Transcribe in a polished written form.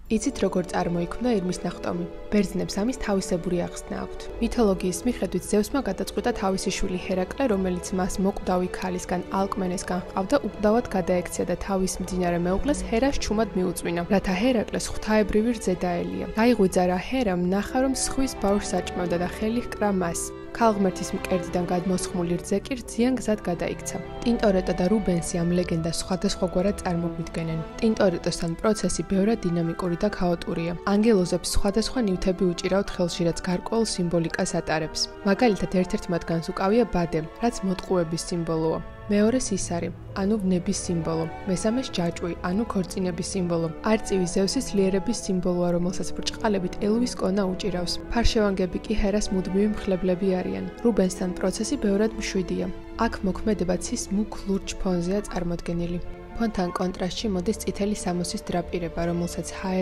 იცით როგორ წარმოიქმნა ირმის ნახტომი? ბერძნებს ამის თავისებური აღსნა აქვთ. მითოლოგიის მიხედვით ზევსმა გადაწყვიტა თავისი შვილი ჰერაკლე, რომელიც მას მოკვდავი ქალისგან ალკმენესგან ჰყავდა, უკდავად გადაექცია და თავის მძინარე მეუღლეს ჰერას ჩუმად მიუწვინა, რათა ჰერაკლეს ღვთაებრივი რძე დაელია. გაიღვიძა რა ჰერამ ნახა, რომ სხვის ბავშვს აჭმევდა და ხელი ჰკრა მას. ქალღმერთის მკერდიდან გადმოსხმული რძე კი რძიან გზად გადაიქცა. ტინტორეტო და რუბენსი ამ ლეგენდას სხვადასხვაგვარად წარმოგვიდგენენ. ტინტორეტოსთან პროცესი ბევრად დინამიკური და ქაოტურია. ანგელოზებს სხვადასხვა ნივთები უჭირავთ ხელში, რაც გარკვეულ სიმბოლიკას ატარებს. მაგალითად, ერთ-ერთ მათგანს უკავია ბადე, რაც მოტყუების სიმბოლოა. მეორე სისარი, ანუ ვნების სიმბოლო, მესამეს ჯაჭვი, ანუ ქორწინების სიმბოლო. არწივი ზევსის ლიერების სიმბოლოა, რომელსაც ბრჭყალებით ელვის კონა უჭირავს. ფარშევანგები კი ჰერას მუდმივი მხლებლები არიან. რუბენსთან პროცესი ბევრად მშვიდია. აქ მოქმედება ცის მუქ ლურჯ ფონზეა წარმოდგენილი. ფონთან კონტრასტში მოდის წითელი სამოსის დრაპირება, რომელსაც